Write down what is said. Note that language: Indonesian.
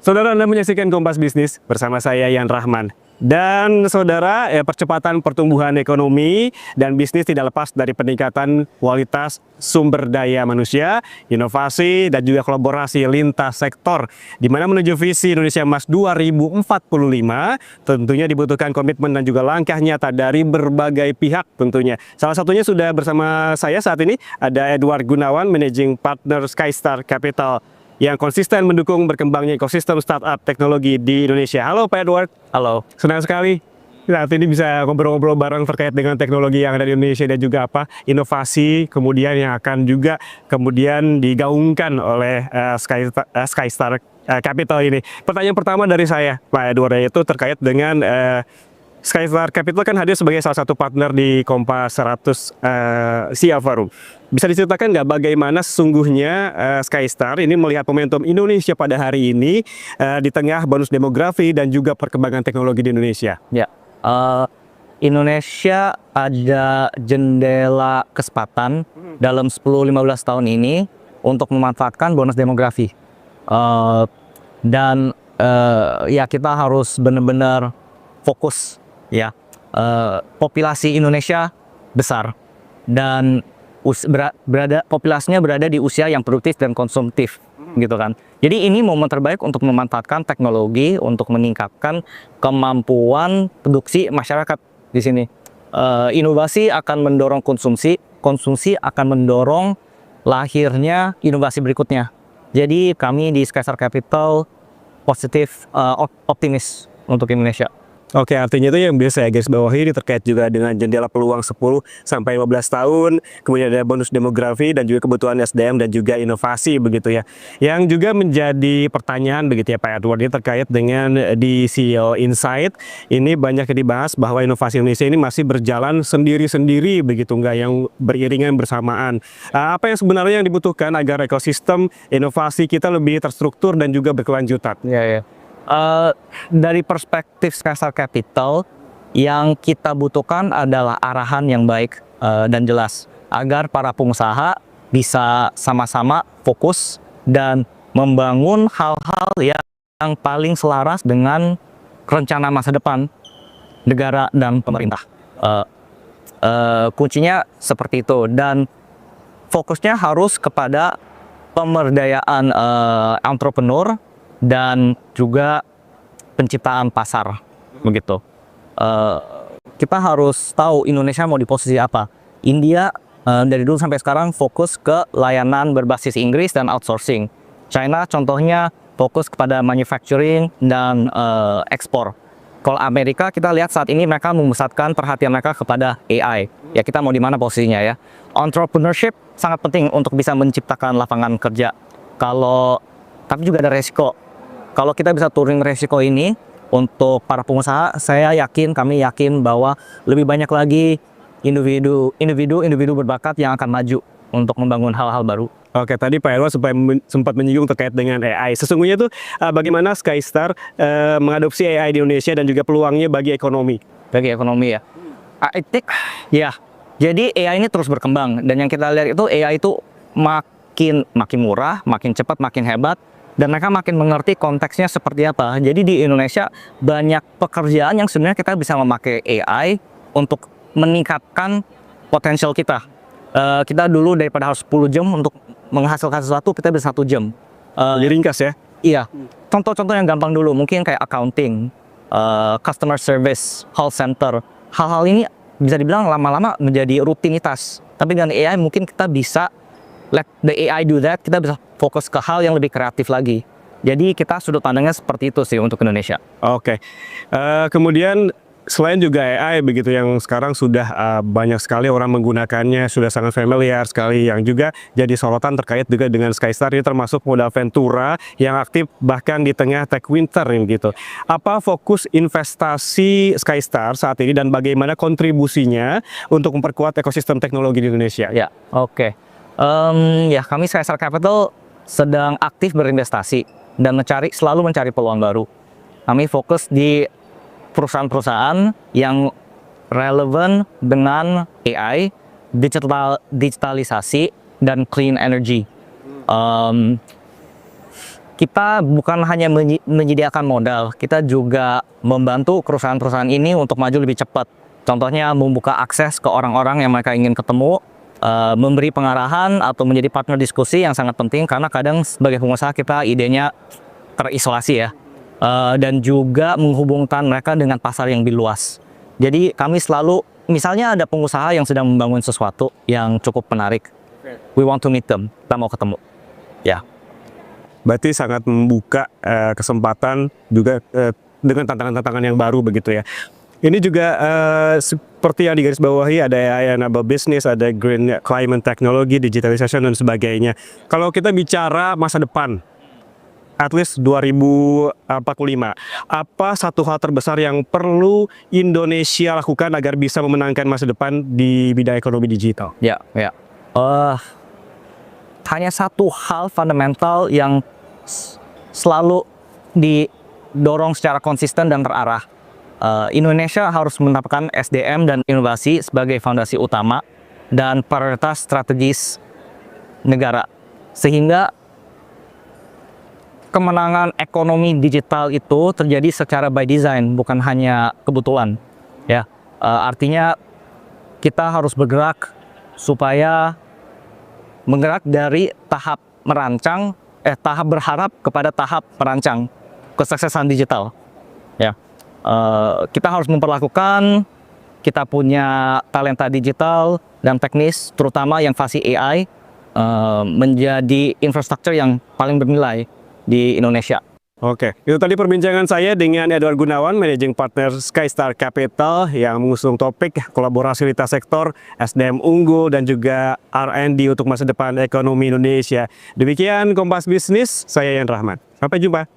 Saudara, Anda menyaksikan Kompas Bisnis bersama saya Yan Rahman. Dan saudara, percepatan pertumbuhan ekonomi dan bisnis tidak lepas dari peningkatan kualitas sumber daya manusia, inovasi, dan juga kolaborasi lintas sektor. Di mana menuju visi Indonesia Emas 2045, tentunya dibutuhkan komitmen dan juga langkah nyata dari berbagai pihak tentunya. Salah satunya sudah bersama saya saat ini, ada Edward Gunawan, Managing Partner Skystar Capital, yang konsisten mendukung berkembangnya ekosistem startup teknologi di Indonesia. Halo Pak Edward. Halo. Senang sekali saat ini bisa ngobrol-ngobrol bareng terkait dengan teknologi yang ada di Indonesia dan juga inovasi kemudian yang akan juga kemudian digaungkan oleh Skystar Capital ini. Pertanyaan pertama dari saya Pak Edward, yaitu terkait dengan Skystar Capital kan hadir sebagai salah satu partner di Kompas 100 Siap Forum. Bisa diceritakan nggak bagaimana sesungguhnya Skystar ini melihat momentum Indonesia pada hari ini di tengah bonus demografi dan juga perkembangan teknologi di Indonesia? Ya, Indonesia ada jendela kesempatan dalam 10-15 tahun ini untuk memanfaatkan bonus demografi. Ya kita harus benar-benar fokus ya. Populasi Indonesia besar dan populasinya berada di usia yang produktif dan konsumtif gitu kan. Jadi ini momen terbaik untuk memanfaatkan teknologi untuk meningkatkan kemampuan produksi masyarakat di sini. Inovasi akan mendorong konsumsi, konsumsi akan mendorong lahirnya inovasi berikutnya. Jadi kami di Skystar Capital positif, optimis untuk Indonesia. Oke, artinya itu yang biasa ya guys bawahi ini terkait juga dengan jendela peluang 10 sampai 15 tahun, kemudian ada bonus demografi dan juga kebutuhan SDM dan juga inovasi begitu ya. Yang juga menjadi pertanyaan begitu ya Pak Edward, ini terkait dengan di CEO Insight, ini banyak dibahas bahwa inovasi Indonesia ini masih berjalan sendiri-sendiri begitu, enggak yang beriringan bersamaan. Apa yang sebenarnya yang dibutuhkan agar ekosistem inovasi kita lebih terstruktur dan juga berkelanjutan? Ya. Dari perspektif Skystar Capital, yang kita butuhkan adalah arahan yang baik dan jelas agar para pengusaha bisa sama-sama fokus dan membangun hal-hal yang paling selaras dengan rencana masa depan negara dan pemerintah. Kuncinya seperti itu, dan fokusnya harus kepada pemberdayaan entrepreneur dan juga penciptaan pasar begitu. Kita harus tahu Indonesia mau di posisi apa. India dari dulu sampai sekarang fokus ke layanan berbasis Inggris dan outsourcing. China contohnya fokus kepada manufacturing dan ekspor. Kalau Amerika kita lihat saat ini mereka memusatkan perhatian mereka kepada AI. Ya kita mau di mana posisinya ya. Entrepreneurship sangat penting untuk bisa menciptakan lapangan kerja. Tapi juga ada resiko. Kalau kita bisa turunin resiko ini untuk para pengusaha, kami yakin bahwa lebih banyak lagi individu berbakat yang akan maju untuk membangun hal-hal baru. Oke, tadi Pak Edward sempat menyinggung terkait dengan AI. Sesungguhnya tuh bagaimana Skystar mengadopsi AI di Indonesia dan juga peluangnya bagi ekonomi? Bagi ekonomi ya. I think ya. Jadi AI ini terus berkembang, dan yang kita lihat itu AI itu makin murah, makin cepat, makin hebat. Dan mereka makin mengerti konteksnya seperti apa. Jadi di Indonesia banyak pekerjaan yang sebenarnya kita bisa memakai AI untuk meningkatkan potensial kita. Kita dulu daripada harus 10 jam untuk menghasilkan sesuatu, kita bisa 1 jam. Diringkas ya? Iya. Contoh-contoh yang gampang dulu, mungkin kayak accounting, customer service, call center. Hal-hal ini bisa dibilang lama-lama menjadi rutinitas. Tapi dengan AI mungkin kita bisa let the AI do that, kita bisa fokus ke hal yang lebih kreatif lagi. Jadi kita sudut pandangnya seperti itu sih untuk Indonesia. Oke. Kemudian selain juga AI begitu yang sekarang sudah banyak sekali orang menggunakannya, sudah sangat familiar sekali, yang juga jadi sorotan terkait juga dengan Skystar ini termasuk modal Ventura yang aktif bahkan di tengah tech winter gitu. Apa fokus investasi Skystar saat ini dan bagaimana kontribusinya untuk memperkuat ekosistem teknologi di Indonesia? Ya, oke. Ya kami Skystar Capital sedang aktif berinvestasi dan selalu mencari peluang baru. Kami fokus di perusahaan-perusahaan yang relevan dengan AI, digitalisasi, dan clean energy. kita bukan hanya menyediakan modal, kita juga membantu perusahaan-perusahaan ini untuk maju lebih cepat. Contohnya membuka akses ke orang-orang yang mereka ingin ketemu, memberi pengarahan atau menjadi partner diskusi yang sangat penting, karena kadang sebagai pengusaha kita idenya terisolasi ya, dan juga menghubungkan mereka dengan pasar yang lebih luas. Jadi kami selalu, misalnya ada pengusaha yang sedang membangun sesuatu yang cukup menarik, we want to meet them, kita mau ketemu. Ya. Berarti sangat membuka kesempatan juga dengan tantangan-tantangan yang baru begitu ya. Ini juga seperti yang digarisbawahi, ada enable business, ada green climate technology, digitalization dan sebagainya. Kalau kita bicara masa depan, at least 2045, apa satu hal terbesar yang perlu Indonesia lakukan agar bisa memenangkan masa depan di bidang ekonomi digital? Ya. Hanya satu hal fundamental yang selalu didorong secara konsisten dan terarah. Indonesia harus menetapkan SDM dan inovasi sebagai fondasi utama dan prioritas strategis negara, sehingga kemenangan ekonomi digital itu terjadi secara by design, bukan hanya kebetulan. Ya, artinya kita harus bergerak supaya menggerak dari tahap merancang, tahap berharap kepada tahap merancang kesuksesan digital. Ya, kita harus memperlakukan kita punya talenta digital dan teknis, terutama yang fasih AI, menjadi infrastruktur yang paling bernilai di Indonesia. Oke, itu tadi perbincangan saya dengan Edward Gunawan, Managing Partner Skystar Capital, yang mengusung topik kolaborasi lintas sektor, SDM unggul, dan juga R&D untuk masa depan ekonomi Indonesia. Demikian Kompas Bisnis, saya Yan Rahman. Sampai jumpa.